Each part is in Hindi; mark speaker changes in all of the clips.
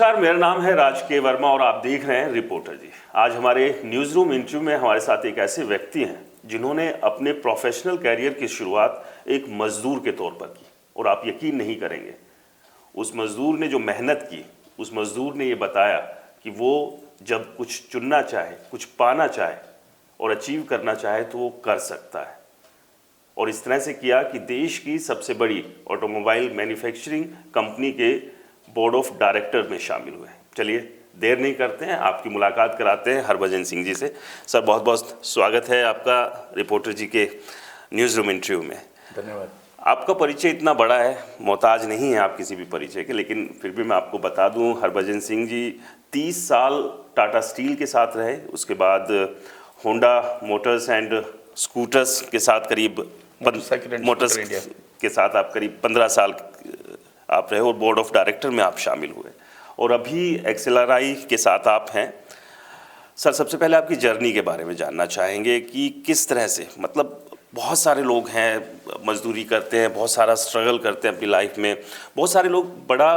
Speaker 1: नमस्कार, मेरा नाम है राज के वर्मा और आप देख रहे हैं रिपोर्टर जी। आज हमारे न्यूज़ रूम इंटरव्यू में हमारे साथ एक ऐसे व्यक्ति हैं जिन्होंने अपने प्रोफेशनल कैरियर की शुरुआत एक मजदूर के तौर पर की। और आप यकीन नहीं करेंगे, उस मजदूर ने जो मेहनत की, उस मजदूर ने ये बताया कि वो जब कुछ चुनना चाहे, कुछ पाना चाहे और अचीव करना चाहे तो वो कर सकता है। और इस तरह से किया कि देश की सबसे बड़ी ऑटोमोबाइल मैन्युफैक्चरिंग कंपनी के बोर्ड ऑफ डायरेक्टर में शामिल हुए। चलिए देर नहीं करते हैं, आपकी मुलाकात कराते हैं हरभजन सिंह जी से। सर, बहुत बहुत स्वागत है आपका रिपोर्टर जी के न्यूज़ रूम इंटरव्यू में।
Speaker 2: धन्यवाद।
Speaker 1: आपका परिचय इतना बड़ा है, मोहताज नहीं है आप किसी भी परिचय के, लेकिन फिर भी मैं आपको बता दूं, हरभजन सिंह जी 30 साल टाटा स्टील के साथ रहे। उसके बाद होंडा मोटर्स एंड स्कूटर्स के साथ करीब मोटर्स के साथ आप करीब 15 साल आप रहे और बोर्ड ऑफ डायरेक्टर में आप शामिल हुए और अभी एक्सेलराई के साथ आप हैं। सर, सबसे पहले आपकी जर्नी के बारे में जानना चाहेंगे कि किस तरह से, मतलब बहुत सारे लोग हैं मजदूरी करते हैं, बहुत सारा स्ट्रगल करते हैं अपनी लाइफ में, बहुत सारे लोग बड़ा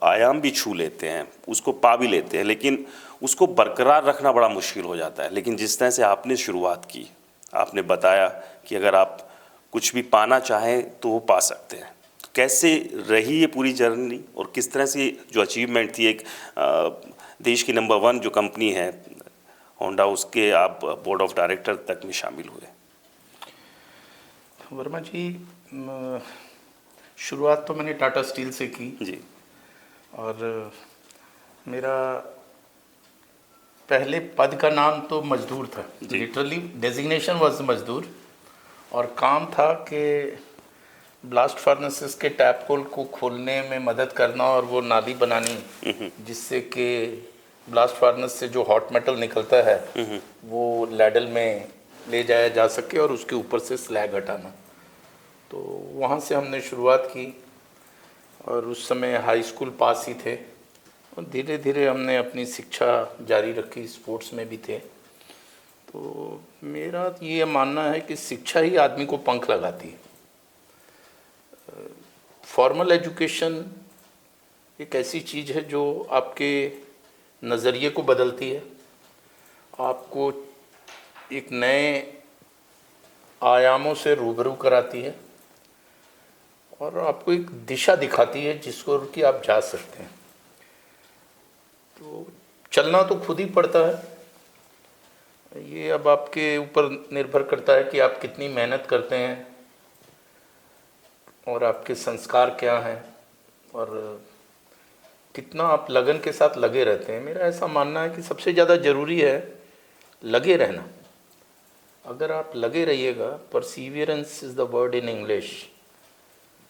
Speaker 1: आयाम भी छू लेते हैं, उसको पा भी लेते हैं, लेकिन उसको बरकरार रखना बड़ा मुश्किल हो जाता है। लेकिन जिस तरह से आपने शुरुआत की, आपने बताया कि अगर आप कुछ भी पाना चाहें तो वो पा सकते हैं। कैसे रही ये पूरी जर्नी और किस तरह से जो अचीवमेंट थी, एक देश की नंबर 1 जो कंपनी है होंडा, उसके आप बोर्ड ऑफ डायरेक्टर तक में शामिल हुए?
Speaker 2: वर्मा जी, शुरुआत तो मैंने टाटा स्टील से की
Speaker 1: जी।
Speaker 2: और मेरा पहले पद का नाम तो मजदूर था, लिटरली डेजिग्नेशन वाज मजदूर। और काम था कि ब्लास्ट फार्नेसेस के टैप होल को खोलने में मदद करना और वो नाली बनानी जिससे कि ब्लास्ट फार्नेस से जो हॉट मेटल निकलता है वो लैडल में ले जाया जा सके और उसके ऊपर से स्लैग हटाना। तो वहाँ से हमने शुरुआत की और उस समय हाई स्कूल पास ही थे और धीरे धीरे हमने अपनी शिक्षा जारी रखी, स्पोर्ट्स में भी थे। तो मेरा ये मानना है कि शिक्षा ही आदमी को पंख लगाती है। फॉर्मल एजुकेशन एक ऐसी चीज़ है जो आपके नज़रिए को बदलती है, आपको एक नए आयामों से रूबरू कराती है और आपको एक दिशा दिखाती है जिसको कि आप जा सकते हैं। तो चलना तो खुद ही पड़ता है, ये अब आपके ऊपर निर्भर करता है कि आप कितनी मेहनत करते हैं और आपके संस्कार क्या हैं और कितना आप लगन के साथ लगे रहते हैं। मेरा ऐसा मानना है कि सबसे ज़्यादा ज़रूरी है लगे रहना। अगर आप लगे रहिएगा, perseverance is the word in English,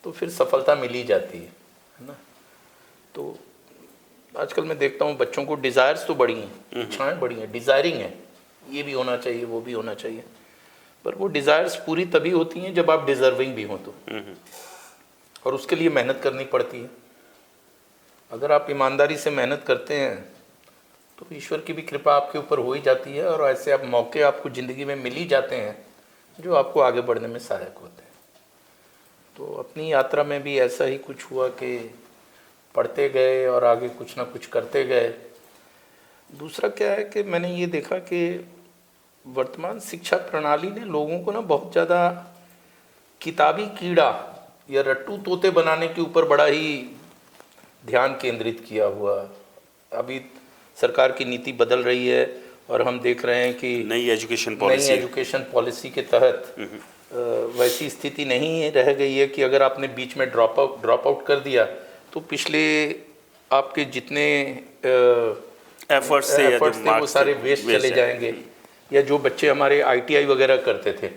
Speaker 2: तो फिर सफलता मिल ही जाती है ना। तो आजकल मैं देखता हूँ बच्चों को डिज़ायर्स तो बड़ी हैं, इच्छाएँ बड़ी हैं, डिज़ायरिंग है, ये भी होना चाहिए, वो भी होना चाहिए, पर वो डिज़ायर्स पूरी तभी होती हैं जब आप डिज़र्विंग भी हों तो, और उसके लिए मेहनत करनी पड़ती है। अगर आप ईमानदारी से मेहनत करते हैं तो ईश्वर की भी कृपा आपके ऊपर हो ही जाती है और ऐसे आप मौके आपको ज़िंदगी में मिल ही जाते हैं जो आपको आगे बढ़ने में सहायक होते हैं। तो अपनी यात्रा में भी ऐसा ही कुछ हुआ कि पढ़ते गए और आगे कुछ ना कुछ करते गए। दूसरा क्या है कि मैंने ये देखा कि वर्तमान शिक्षा प्रणाली ने लोगों को ना बहुत ज़्यादा किताबी कीड़ा या रट्टू तोते बनाने के ऊपर बड़ा ही ध्यान केंद्रित किया हुआ। अभी सरकार की नीति बदल रही है और हम देख रहे हैं कि नई एजुकेशन पॉलिसी के तहत वैसी स्थिति नहीं रह गई है कि अगर आपने बीच में ड्रॉप आउट कर दिया तो पिछले आपके जितने एफर्ट्स थे वो सारे वेस्ट चले जाएंगे। या जो बच्चे हमारे ITI वगैरह करते थे,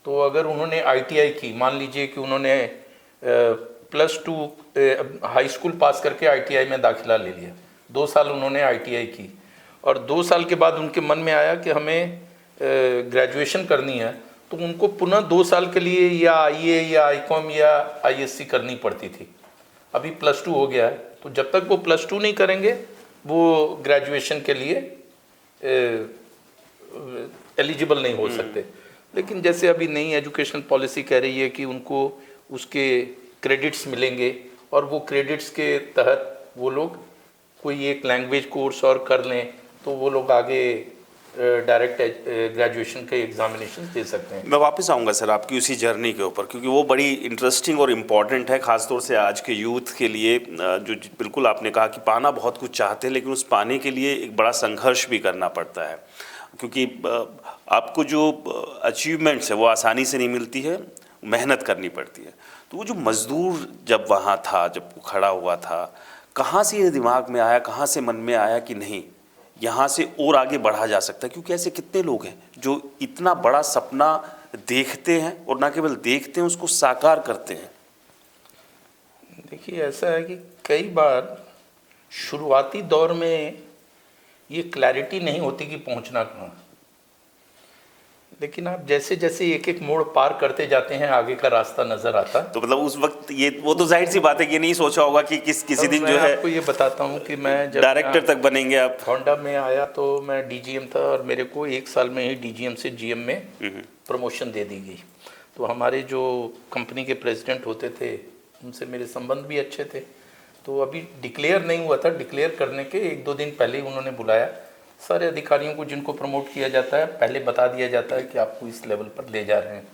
Speaker 2: तो अगर उन्होंने ITI की, मान लीजिए कि उन्होंने +2 हाई स्कूल पास करके ITI में दाखिला ले लिया, 2 साल उन्होंने ITI की और 2 साल के बाद उनके मन में आया कि हमें ग्रेजुएशन करनी है, तो उनको पुनः 2 साल के लिए या IA या ICOM या ISC करनी पड़ती थी। अभी +2 हो गया है, तो जब तक वो +2 नहीं करेंगे वो ग्रेजुएशन के लिए एलिजिबल नहीं हो सकते। लेकिन जैसे अभी नई एजुकेशन पॉलिसी कह रही है कि उनको उसके क्रेडिट्स मिलेंगे और वो क्रेडिट्स के तहत वो लोग कोई एक लैंग्वेज कोर्स और कर लें तो वो लोग आगे डायरेक्ट ग्रेजुएशन के एग्जामिनेशन दे सकते हैं।
Speaker 1: मैं वापस आऊँगा सर आपकी उसी जर्नी के ऊपर, क्योंकि वो बड़ी इंटरेस्टिंग और इम्पॉर्टेंट है, ख़ासतौर से आज के यूथ के लिए, जो बिल्कुल आपने कहा कि पाना बहुत कुछ चाहते हैं लेकिन उस पाने के लिए एक बड़ा संघर्ष भी करना पड़ता है, क्योंकि आपको जो अचीवमेंट्स है वो आसानी से नहीं मिलती है, मेहनत करनी पड़ती है। तो वो जो मज़दूर जब वहाँ था, जब वो खड़ा हुआ था, कहाँ से ये दिमाग में आया, कहाँ से मन में आया कि नहीं यहाँ से और आगे बढ़ा जा सकता है? क्योंकि ऐसे कितने लोग हैं जो इतना बड़ा सपना देखते हैं और ना केवल देखते हैं, उसको साकार करते हैं।
Speaker 2: देखिए, ऐसा है कि कई बार शुरुआती दौर में ये क्लैरिटी नहीं होती कि पहुंचना कहाँ, लेकिन आप जैसे जैसे एक एक मोड़ पार करते जाते हैं आगे का रास्ता नजर आता है।
Speaker 1: तो मतलब उस वक्त ये वो तो जाहिर सी बात है कि ये नहीं सोचा होगा कि किसी दिन जो है
Speaker 2: आपको ये बताता हूँ कि मैं जब
Speaker 1: डायरेक्टर तक बनेंगे आप।
Speaker 2: होंडा में आया तो मैं डीजीएम था और मेरे को 1 साल में ही डीजीएम से जीएम में प्रमोशन दे दी गई। तो हमारे जो कंपनी के प्रेसिडेंट होते थे उनसे मेरे संबंध भी अच्छे थे। तो अभी डिक्लेयर नहीं हुआ था, डिक्लेयर करने के 1-2 दिन पहले ही उन्होंने बुलाया सारे अधिकारियों को जिनको प्रमोट किया जाता है, पहले बता दिया जाता है कि आपको इस लेवल पर ले जा रहे हैं।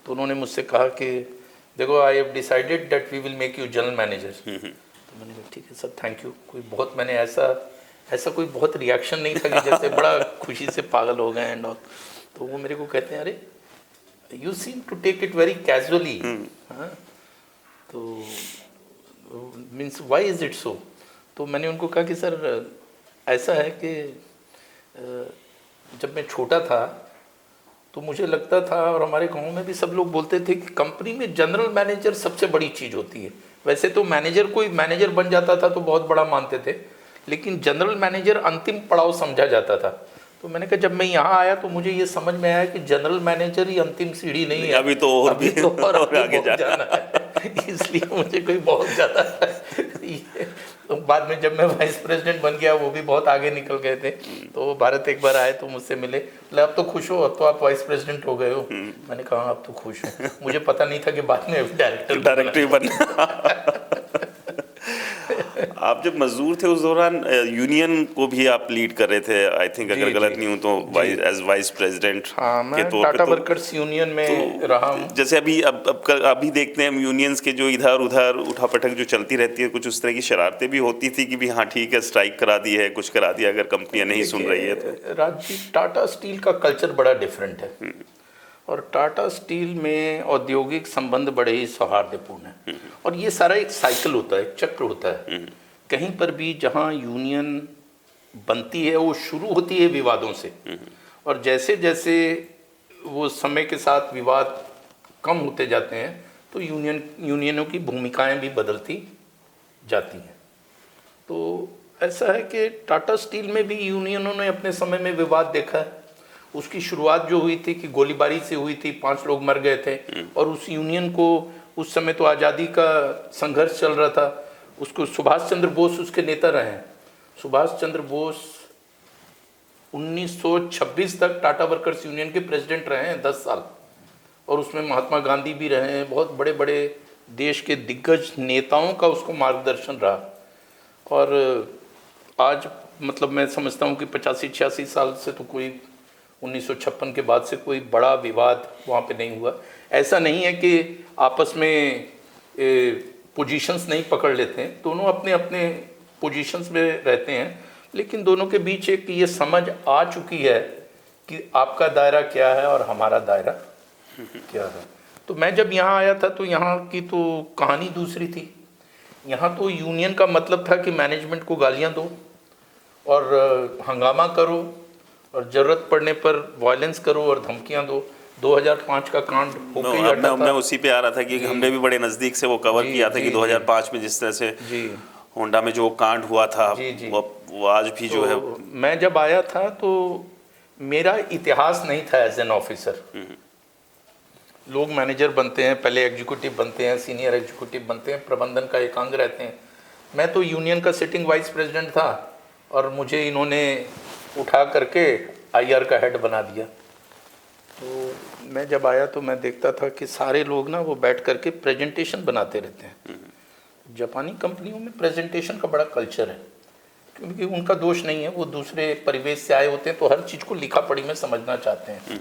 Speaker 2: तो उन्होंने मुझसे कहा कि देखो, I have decided that we will make you general manager. तो मैंने कहा ठीक है सर, थैंक यू। कोई बहुत मैंने ऐसा कोई बहुत रिएक्शन नहीं था कि जैसे बड़ा खुशी से पागल हो गए एंड ऑल। तो वो मेरे को कहते हैं, अरे you seem to take it very casually. हाँ, तो means why is it so? तो मैंने उनको कहा कि सर ऐसा है कि जब मैं छोटा था तो मुझे लगता था, और हमारे गांव में भी सब लोग बोलते थे कि कंपनी में जनरल मैनेजर सबसे बड़ी चीज़ होती है। वैसे तो मैनेजर, कोई मैनेजर बन जाता था तो बहुत बड़ा मानते थे, लेकिन जनरल मैनेजर अंतिम पड़ाव समझा जाता था। तो मैंने कहा जब मैं यहाँ आया तो मुझे ये समझ में आया कि जनरल मैनेजर ही अंतिम सीढ़ी नहीं है,
Speaker 1: अभी तो और
Speaker 2: अभी
Speaker 1: भी
Speaker 2: तो और
Speaker 1: आगे
Speaker 2: जाना है। इसलिए मुझे कोई बहुत ज़्यादा तो बाद में जब मैं वाइस प्रेसिडेंट बन गया वो भी बहुत आगे निकल गए थे। तो भारत एक बार आए तो मुझसे मिले, बोले अब तो खुश हो, अब तो आप वाइस प्रेसिडेंट हो गए हो। मैंने कहा अब तो खुश हूँ। मुझे पता नहीं था कि बाद में डायरेक्टर
Speaker 1: ही बनना। आप जब मजदूर थे उस दौरान यूनियन को भी आप लीड कर रहे थे, आई थिंक, अगर गलत नहीं हूँ तो, एज वाइस प्रेसिडेंट के तौर पे।
Speaker 2: टाटा वर्कर्स यूनियन में रहा हूँ।
Speaker 1: जैसे अभी देखते हैं हम यूनियंस के जो इधर उधर उठापटक जो चलती रहती है, कुछ उस तरह की शरारतें भी होती थी कि भी हाँ ठीक है, स्ट्राइक करा दी है, कुछ करा दिया अगर कंपनियां नहीं सुन रही है तो।
Speaker 2: राजजीव, टाटा स्टील का कल्चर बड़ा डिफरेंट है और टाटा स्टील में औद्योगिक संबंध बड़े ही सौहार्दपूर्ण हैं। और ये सारा एक साइकिल होता है, एक चक्र होता है। कहीं पर भी जहाँ यूनियन बनती है वो शुरू होती है विवादों से, और जैसे जैसे वो समय के साथ विवाद कम होते जाते हैं तो यूनियनों की भूमिकाएं भी बदलती जाती हैं। तो ऐसा है कि टाटा स्टील में भी यूनियनों ने अपने समय में विवाद देखा है। उसकी शुरुआत जो हुई थी कि गोलीबारी से हुई थी, 5 लोग मर गए थे, और उस यूनियन को उस समय तो आज़ादी का संघर्ष चल रहा था, उसको सुभाष चंद्र बोस उसके नेता रहे हैं। सुभाष चंद्र बोस 1926 तक टाटा वर्कर्स यूनियन के प्रेसिडेंट रहे हैं, 10 साल, और उसमें महात्मा गांधी भी रहे हैं। बहुत बड़े बड़े देश के दिग्गज नेताओं का उसको मार्गदर्शन रहा। और आज मतलब मैं समझता हूँ कि 85-86 साल से तो कोई 1956 के बाद से कोई बड़ा विवाद वहाँ पे नहीं हुआ। ऐसा नहीं है कि आपस में पोजीशंस नहीं पकड़ लेते हैं, दोनों अपने अपने पोजीशंस में रहते हैं, लेकिन दोनों के बीच एक ये समझ आ चुकी है कि आपका दायरा क्या है और हमारा दायरा क्या है। तो मैं जब यहाँ आया था तो यहाँ की तो कहानी दूसरी थी। यहाँ तो यूनियन का मतलब था कि मैनेजमेंट को गालियाँ दो और हंगामा करो और ज़रूरत पड़ने पर वायलेंस करो और धमकियाँ दो। 2005 का कांड होके ही हटा था।
Speaker 1: मैं उसी पे आ रहा था कि हमने भी बड़े नज़दीक से वो कवर किया था कि 2005 में जिस तरह से होंडा में जो कांड हुआ था, वो आज भी जो है।
Speaker 2: मैं जब आया था तो मेरा इतिहास नहीं था एज एन ऑफिसर। लोग मैनेजर बनते हैं, पहले एग्जीक्यूटिव बनते हैं, सीनियर एग्जीक्यूटिव बनते हैं, प्रबंधन का एक अंग रहते हैं। मैं तो यूनियन का सिटिंग वाइस प्रेसिडेंट था और मुझे इन्होंने उठा करके आईआर का हेड बना दिया। तो मैं जब आया तो मैं देखता था कि सारे लोग ना वो बैठ करके प्रेजेंटेशन बनाते रहते हैं। जापानी कंपनियों में प्रेजेंटेशन का बड़ा कल्चर है। क्योंकि उनका दोष नहीं है, वो दूसरे परिवेश से आए होते हैं तो हर चीज़ को लिखा पढ़ी में समझना चाहते हैं।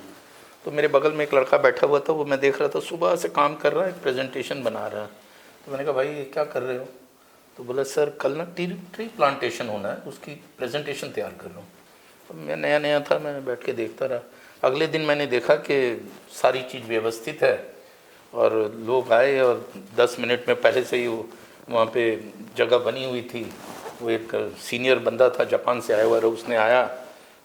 Speaker 2: तो मेरे बगल में एक लड़का बैठा हुआ था, वो मैं देख रहा था सुबह से काम कर रहा है, एक प्रेजेंटेशन बना रहा है। तो मैंने कहा भाई ये क्या कर रहे हो? तो बोला सर कल ना ट्री प्लांटेशन होना है, उसकी प्रेजेंटेशन तैयार कर रहा हूँ। तो मैं नया नया था, मैं बैठ के देखता रहा। अगले दिन मैंने देखा कि सारी चीज़ व्यवस्थित है और लोग आए और 10 मिनट में पहले से ही वहाँ पे जगह बनी हुई थी। वो एक सीनियर बंदा था जापान से आया हुआ, उसने आया,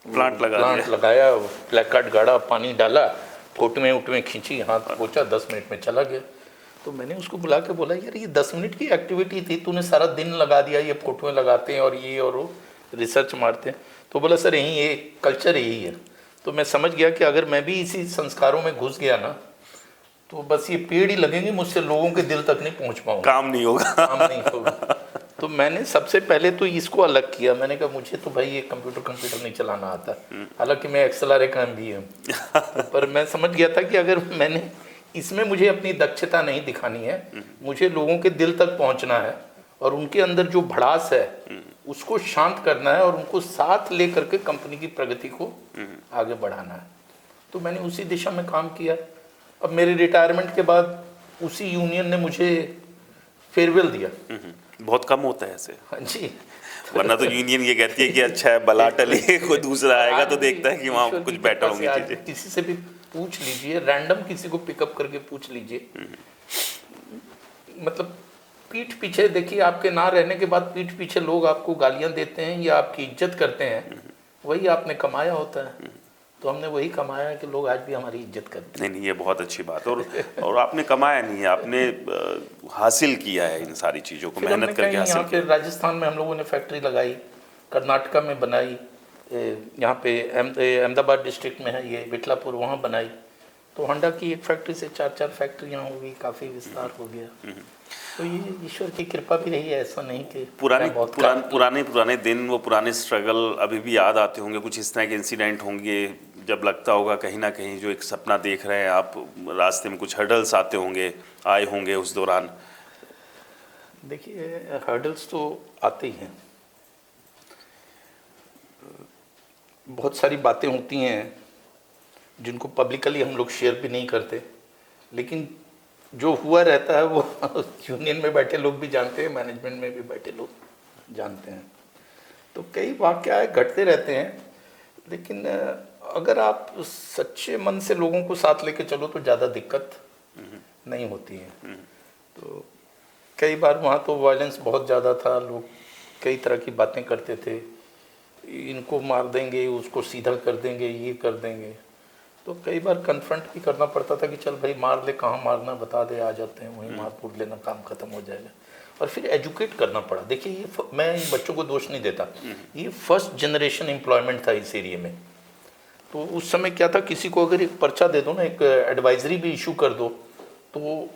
Speaker 1: प्लांट
Speaker 2: लगाया, प्लेकार्ड गाड़ा, पानी डाला, फोटोएं खींची, हाथ पोंछा, 10 मिनट में चला गया। तो मैंने उसको बुला के बोला यार ये 10 मिनट की एक्टिविटी थी, तूने सारा दिन लगा दिया, ये फोटोएं लगाते हैं और ये और वो रिसर्च मारते हैं। तो बोला सर यही ये कल्चर यही है। तो मैं समझ गया कि अगर मैं भी इसी संस्कारों में घुस गया ना तो बस ये पेड़ ही लगेंगे, मुझसे लोगों के दिल तक नहीं पहुंच पाऊंगा,
Speaker 1: काम नहीं होगा।
Speaker 2: तो मैंने सबसे पहले तो इसको अलग किया। मैंने कहा मुझे तो भाई ये कंप्यूटर नहीं चलाना आता, हालांकि मैं एक्सएलआर का एमबी हूँ। पर मैं समझ गया था कि अगर मैंने इसमें मुझे अपनी दक्षता नहीं दिखानी है, मुझे लोगों के दिल तक पहुंचना है और उनके अंदर जो भड़ास है उसको शांत करना है और उनको साथ ले करके कंपनी की प्रगति को आगे बढ़ाना है। तो मैंने उसी दिशा में काम किया। अब मेरे रिटायरमेंट के बाद उसी यूनियन ने मुझे फेयरवेल दिया।
Speaker 1: बहुत कम होता है ऐसे।
Speaker 2: हाँ जी,
Speaker 1: वरना तो यूनियन ये कहती है कि अच्छा है बला टले, कोई दूसरा आएगा तो देखता है कि वहाँ कुछ बेटर होंगी चीजें।
Speaker 2: किसी से भी पूछ लीजिए, रैंडम किसी को पिकअप करके पूछ लीजिए, मतलब पीठ पीछे देखिए, आपके ना रहने के बाद पीठ पीछे लोग आपको गालियां देते हैं या आपकी इज्जत करते हैं, वही आपने कमाया होता है। तो हमने वही कमाया है कि लोग आज भी हमारी इज्जत करते हैं।
Speaker 1: नहीं, ये बहुत अच्छी बात है। और आपने कमाया नहीं है, आपने हासिल किया है इन सारी चीज़ों को, मेहनत करके हासिल किया।
Speaker 2: फिर राजस्थान में हम लोगों ने फैक्ट्री लगाई, कर्नाटका में बनाई, यहाँ पे अहमदाबाद डिस्ट्रिक्ट में है ये बिटलापुर, वहाँ बनाई। तो होंडा की एक फैक्ट्री से 4 फैक्ट्रियाँ हो गई, काफ़ी विस्तार हो गया। तो ये ईश्वर की कृपा भी रही है, ऐसा नहीं कि
Speaker 1: पुराने दिन, वो पुराने स्ट्रगल अभी भी याद आते होंगे। कुछ इस तरह के इंसिडेंट होंगे जब लगता होगा कहीं ना कहीं जो एक सपना देख रहे हैं आप, रास्ते में कुछ हर्डल्स आते होंगे, आए होंगे उस दौरान?
Speaker 2: देखिए हर्डल्स तो आते ही हैं, बहुत सारी बातें होती हैं जिनको पब्लिकली हम लोग शेयर भी नहीं करते, लेकिन जो हुआ रहता है वो यूनियन में बैठे लोग भी जानते हैं, मैनेजमेंट में भी बैठे लोग जानते हैं। तो कई वाक़या घटते रहते हैं, लेकिन अगर आप सच्चे मन से लोगों को साथ लेके चलो तो ज़्यादा दिक्कत नहीं होती है। तो कई बार वहाँ तो वायलेंस बहुत ज़्यादा था, लोग कई तरह की बातें करते थे, इनको मार देंगे, उसको सीधा कर देंगे, ये कर देंगे। तो कई बार कन्फ्रंट भी करना पड़ता था कि चल भाई मार ले, कहाँ मारना बता दे, आ जाते हैं, वहीं मार कूट लेना, काम खत्म हो जाएगा। और फिर एजुकेट करना पड़ा। देखिए ये मैं इन बच्चों को दोष नहीं देता, ये फर्स्ट जनरेशन एम्प्लॉयमेंट था इस एरिया में। तो उस समय क्या था, किसी को अगर एक पर्चा दे दो ना, एक एडवाइजरी भी इशू कर दो, तो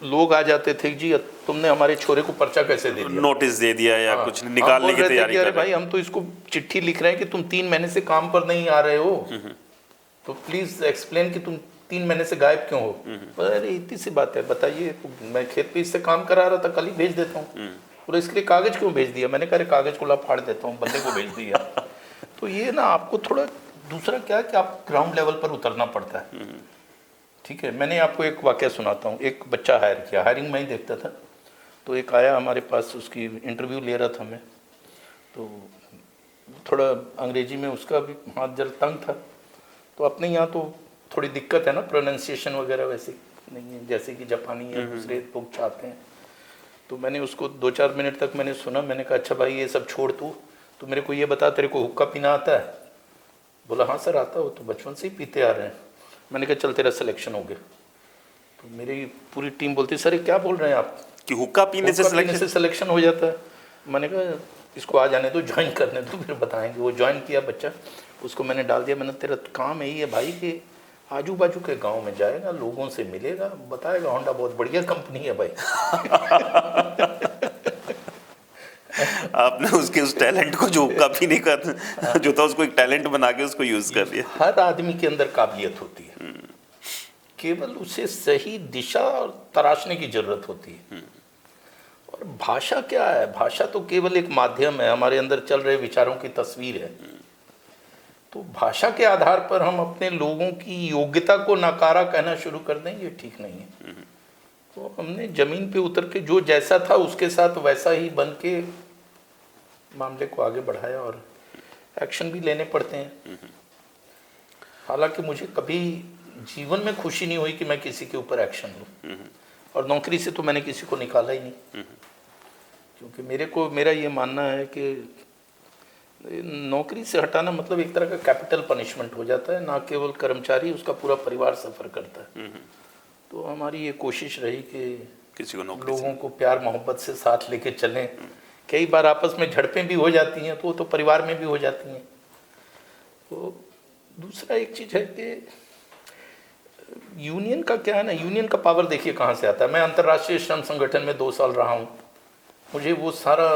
Speaker 2: लोग आ जाते थे जी तुमने हमारे छोरे को पर्चा कैसे दे दिया,
Speaker 1: नोटिस दे दिया या कुछ निकालने की तैयारी कर रहे हैं।
Speaker 2: भाई हम तो इसको चिट्ठी लिख रहे हैं कि तुम 3 महीने से काम पर नहीं आ रहे हो, तो प्लीज एक्सप्लेन कि तुम 3 महीने से गायब क्यों हो। अरे इतनी सी बात है, बताइए, मैं खेत पे इससे काम करा रहा था, कल ही भेज देता हूँ। और इसके लिए कागज क्यों भेज दिया? मैंने कहा कागज को ला फाड़ देता हूँ, बंदे को भेज दिया। तो ये ना आपको थोड़ा दूसरा क्या है कि आप ग्राउंड लेवल पर उतरना पड़ता है। ठीक है, मैंने आपको एक वाकया सुनाता हूँ। एक बच्चा हायर किया, हायरिंग मैं ही देखता था, तो एक आया हमारे पास, उसकी इंटरव्यू ले रहा था मैं, तो थोड़ा अंग्रेजी में उसका भी हाथ जल तंग था। तो अपने यहाँ तो थोड़ी दिक्कत है ना, प्रोनाउंसिएशन वगैरह वैसे नहीं है जैसे कि जापानी या दूसरे लोग चाहते हैं। तो मैंने उसको 2-4 मिनट तक मैंने सुना। मैंने कहा अच्छा भाई ये सब छोड़, तू मेरे को ये बता, तेरे को हुक्का पीना आता है? बोला हाँ सर आता है, वो तो बचपन से ही पीते आ रहे हैं। मैंने कहा चल तेरा सिलेक्शन हो गया। तो मेरी पूरी टीम बोलती सर ये क्या बोल रहे हैं आप
Speaker 1: कि हुक्का पीने से
Speaker 2: सिलेक्शन हो जाता है? मैंने कहा इसको आ जाने दो, ज्वाइन करने दो, फिर बताएंगे। वो ज्वाइन किया बच्चा, उसको मैंने डाल दिया। मैंने तेरा काम यही है भाई कि आजू बाजू के गांव में जाएगा, लोगों से मिलेगा, बताएगा होंडा बहुत बढ़िया कंपनी है भाई।
Speaker 1: आपने उसके उस टैलेंट को, जो हुक्का पीने का जो था, उसको एक टैलेंट बना के उसको यूज कर लिया।
Speaker 2: हर आदमी के अंदर काबिलियत होती है, केवल उसे सही दिशा तराशने की जरूरत होती है। और भाषा क्या है? भाषा तो केवल एक माध्यम है, हमारे अंदर चल रहे विचारों की तस्वीर है। तो भाषा के आधार पर हम अपने लोगों की योग्यता को नकारा कहना शुरू कर दें, ये ठीक नहीं है। तो हमने जमीन पे उतर के जो जैसा था उसके साथ वैसा ही बन के मामले को आगे बढ़ाया, और एक्शन भी लेने पड़ते हैं। हालांकि मुझे कभी जीवन में खुशी नहीं हुई कि मैं किसी के ऊपर एक्शन लूँ, और नौकरी से तो मैंने किसी को निकाला ही नहीं, क्योंकि मेरा ये मानना है कि नौकरी से हटाना मतलब एक तरह का कैपिटल पनिशमेंट हो जाता है, ना केवल कर्मचारी, उसका पूरा परिवार सफ़र करता है। तो हमारी ये कोशिश रही कि
Speaker 1: किसी को
Speaker 2: लोगों को प्यार मोहब्बत से साथ लेके चलें। कई बार आपस में झड़पें भी हो जाती हैं, तो वो तो परिवार में भी हो जाती हैं। तो दूसरा एक चीज़ है कि यूनियन का क्या है ना, यूनियन का पावर देखिए कहाँ से आता है। मैं अंतर्राष्ट्रीय श्रम संगठन में 2 साल रहा हूँ, मुझे वो सारा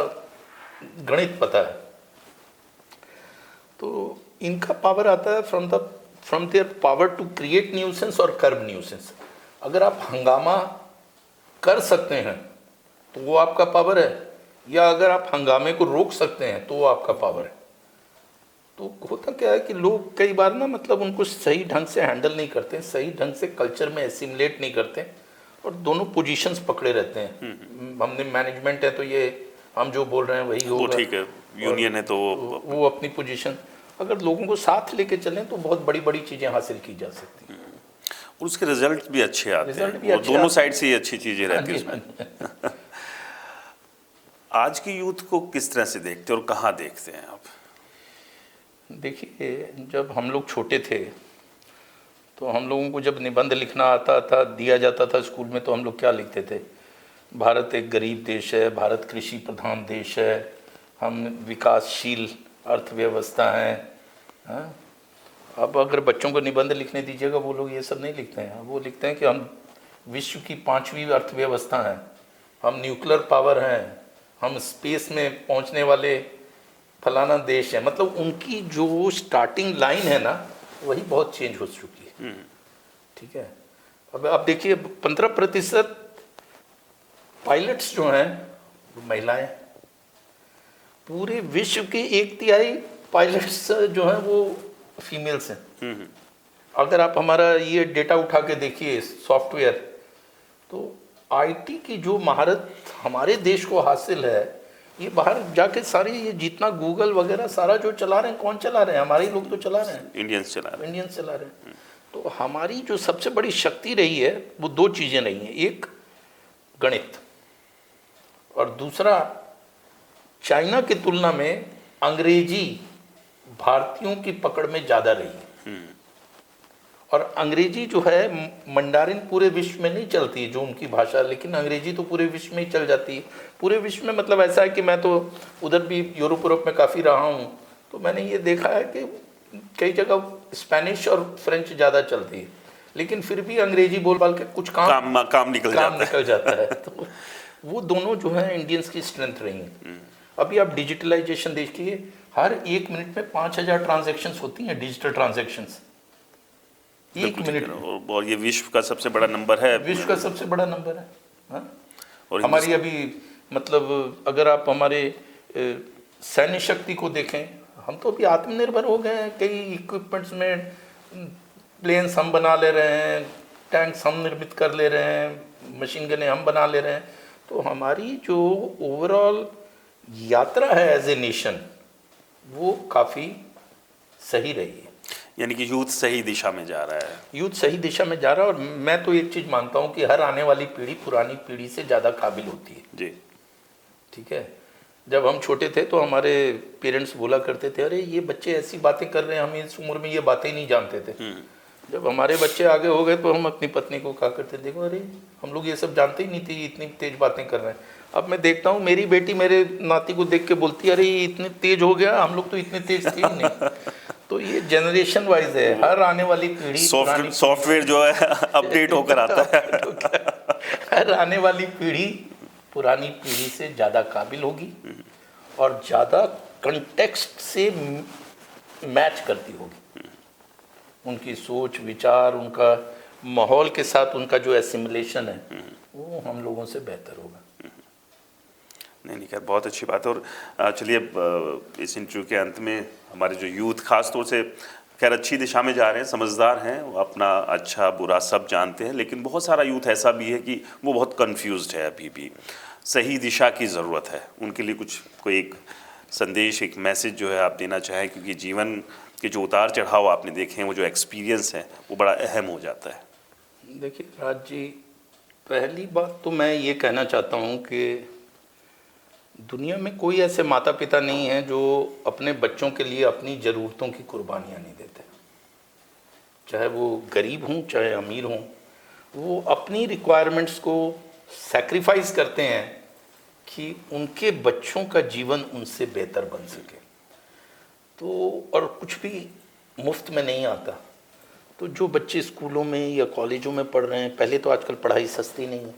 Speaker 2: गणित पता है। तो इनका पावर आता है from their power to create nuisance और कर्ब न्यूसेंस। अगर आप हंगामा कर सकते हैं तो वो आपका पावर है, या अगर आप हंगामे को रोक सकते हैं तो वो आपका पावर है। तो होता क्या है कि लोग कई बार ना मतलब उनको सही ढंग से हैंडल नहीं करते, सही ढंग से कल्चर में एसिमुलेट नहीं करते, और दोनों पोजीशंस पकड़े रहते हैं। हमने मैनेजमेंट है तो ये हम जो बोल रहे हैं वही होगा,
Speaker 1: ठीक है, यूनियन है तो
Speaker 2: वो अपनी पोजीशन। अगर लोगों को साथ लेके चलें तो बहुत बड़ी बड़ी चीज़ें हासिल की जा सकती हैं,
Speaker 1: और उसके रिजल्ट भी अच्छे आते
Speaker 2: रिजल्ट भी
Speaker 1: हैं, और
Speaker 2: अच्छे
Speaker 1: दोनों
Speaker 2: आते
Speaker 1: साइड से ही अच्छी चीज़ें रहती हैं उसमें।
Speaker 2: हैं।
Speaker 1: आज की यूथ को किस तरह से देखते हैं और कहाँ देखते हैं आप?
Speaker 2: देखिए, जब हम लोग छोटे थे तो हम लोगों को जब निबंध लिखना आता था, दिया जाता था स्कूल में, तो हम लोग क्या लिखते थे? भारत एक गरीब देश है, भारत कृषि प्रधान देश है, हम विकासशील अर्थव्यवस्था हैं। हाँ? अब अगर बच्चों को निबंध लिखने दीजिएगा, वो लोग ये सब नहीं लिखते हैं। वो लिखते हैं कि हम विश्व की 5वीं अर्थव्यवस्था हैं, हम न्यूक्लियर पावर हैं, हम स्पेस में पहुंचने वाले फलाना देश है। मतलब उनकी जो स्टार्टिंग लाइन है ना, वही बहुत चेंज हो चुकी है। ठीक है, अब आप देखिए 15% पायलट्स जो हैं वो महिलाएं। पूरे विश्व के 1/3 पायलट्स जो हैं वो फीमेल्स हैं। अगर आप हमारा ये डेटा उठा के देखिए सॉफ्टवेयर, तो आईटी की जो महारत हमारे देश को हासिल है, ये बाहर जाके सारी ये जितना गूगल वगैरह सारा जो चला रहे हैं, कौन चला रहे हैं? हमारे ही लोग तो चला रहे हैं,
Speaker 1: इंडियंस चला रहे हैं।
Speaker 2: इंडियंस चला रहे हैं। तो हमारी जो सबसे बड़ी शक्ति रही है वो 2 चीज़ें रही हैं, एक गणित, और दूसरा चाइना की तुलना में अंग्रेजी भारतीयों की पकड़ में ज़्यादा रही है। और अंग्रेजी जो है, मंडारिन पूरे विश्व में नहीं चलती जो उनकी भाषा, लेकिन अंग्रेजी तो पूरे विश्व में ही चल जाती है। पूरे विश्व में मतलब ऐसा है कि मैं तो उधर भी यूरोप में काफ़ी रहा हूँ, तो मैंने ये देखा है कि कई जगह स्पेनिश और फ्रेंच ज़्यादा चलती है, लेकिन फिर भी अंग्रेजी बोल बाल के कुछ काम निकल जाता है। तो वो दोनों जो है इंडियंस की स्ट्रेंथ रही हैं। अभी आप डिजिटलाइजेशन देखिए, हर 1 मिनट में 5000 ट्रांजेक्शन्स होती हैं, डिजिटल ट्रांजेक्शंस 1 मिनट में।
Speaker 1: और ये विश्व का सबसे बड़ा नंबर है,
Speaker 2: विश्व का सबसे बड़ा नंबर है। हाँ?
Speaker 1: और
Speaker 2: हमारी अभी मतलब अगर आप हमारे सैन्य शक्ति को देखें, हम तो अभी आत्मनिर्भर हो गए हैं। कई इक्विपमेंट्स में प्लेन्स हम बना ले रहे हैं, टैंक्स हम निर्मित कर ले रहे हैं, मशीन गनें हम बना ले रहे हैं। तो हमारी जो ओवरऑल यात्रा है एज ए नेशन, वो काफ़ी सही रही है।
Speaker 1: यानी कि यूथ सही दिशा में जा रहा है।
Speaker 2: यूथ सही दिशा में जा रहा है, और मैं तो एक चीज़ मानता हूँ कि हर आने वाली पीढ़ी पुरानी पीढ़ी से ज़्यादा काबिल होती है।
Speaker 1: जी,
Speaker 2: ठीक है। जब हम छोटे थे तो हमारे पेरेंट्स बोला करते थे, अरे ये बच्चे ऐसी बातें कर रहे हैं, हम इस उम्र में ये बातें नहीं जानते थे। जब हमारे बच्चे आगे हो गए तो हम अपनी पत्नी को कहा करते, देखो अरे हम लोग ये सब जानते ही नहीं थे, इतनी तेज बातें कर रहे हैं। अब मैं देखता हूँ मेरी बेटी मेरे नाती को देख के बोलती है, अरे ये इतने तेज हो गया, हम लोग तो इतने तेज थे ही नहीं। तो ये जनरेशन वाइज है, हर आने वाली पीढ़ी
Speaker 1: सॉफ्टवेयर जो है अपडेट होकर आता है।
Speaker 2: हर आने वाली पीढ़ी पुरानी पीढ़ी से ज़्यादा काबिल होगी और ज़्यादा कंटेक्स्ट से मैच करती होगी। उनकी सोच विचार, उनका माहौल के साथ उनका जो एसिमुलेशन है, वो हम लोगों से बेहतर होगा।
Speaker 1: नहीं नहीं खैर, बहुत अच्छी बात है। और चलिए इस इंटरव्यू के अंत में हमारे जो यूथ खास तौर से खैर अच्छी दिशा में जा रहे हैं, समझदार हैं, वो अपना अच्छा बुरा सब जानते हैं, लेकिन बहुत सारा यूथ ऐसा भी है कि वो बहुत कंफ्यूज्ड है अभी भी। सही दिशा की ज़रूरत है उनके लिए। कुछ कोई एक संदेश, एक मैसेज जो है आप देना चाहें, क्योंकि जीवन के जो उतार चढ़ाव आपने देखे हैं, वो जो एक्सपीरियंस है वो बड़ा अहम हो जाता है।
Speaker 2: देखिए राज जी, पहली बात तो मैं ये कहना चाहता हूँ कि दुनिया में कोई ऐसे माता पिता नहीं हैं जो अपने बच्चों के लिए अपनी ज़रूरतों की कुर्बानियाँ नहीं देते। चाहे वो गरीब हों चाहे अमीर हों, वो अपनी रिक्वायरमेंट्स को सैक्रिफाइस करते हैं कि उनके बच्चों का जीवन उनसे बेहतर बन सके। तो और कुछ भी मुफ्त में नहीं आता। तो जो बच्चे स्कूलों में या कॉलेजों में पढ़ रहे हैं, पहले तो आजकल पढ़ाई सस्ती नहीं है,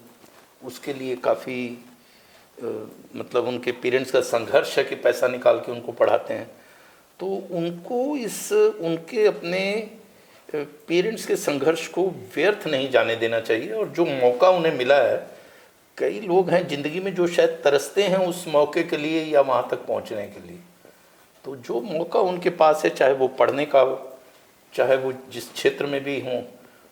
Speaker 2: उसके लिए काफ़ी मतलब उनके पेरेंट्स का संघर्ष है कि पैसा निकाल के उनको पढ़ाते हैं। तो उनको उनके अपने पेरेंट्स के संघर्ष को व्यर्थ नहीं जाने देना चाहिए। और जो मौका उन्हें मिला है, कई लोग हैं ज़िंदगी में जो शायद तरसते हैं उस मौके के लिए या वहाँ तक पहुँचने के लिए। तो जो मौका उनके पास है, चाहे वो पढ़ने का हो, चाहे वो जिस क्षेत्र में भी हों,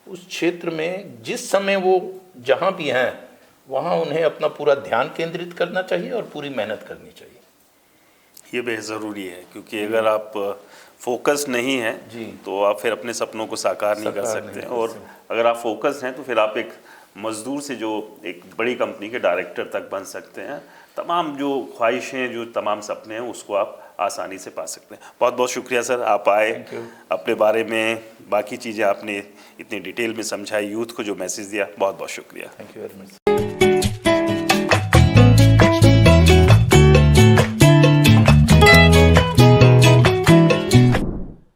Speaker 2: उस क्षेत्र में जिस समय वो जहाँ भी हैं वहाँ उन्हें अपना पूरा ध्यान केंद्रित करना चाहिए और पूरी मेहनत करनी चाहिए।
Speaker 1: ये बेहद ज़रूरी है, क्योंकि अगर आप फोकस नहीं हैं
Speaker 2: जी,
Speaker 1: तो आप फिर अपने सपनों को साकार नहीं कर सकते। और अगर आप फोकस हैं तो फिर आप एक मज़दूर से जो एक बड़ी कंपनी के डायरेक्टर तक बन सकते हैं। तमाम जो ख्वाहिशें, जो तमाम सपने हैं, उसको आप आसानी से पा सकते हैं। बहुत बहुत शुक्रिया सर, आप आए, अपने बारे में बाकी चीज़ें आपने इतनी डिटेल में समझाई, यूथ को जो मैसेज दिया, बहुत बहुत शुक्रिया।
Speaker 2: Thank you very much.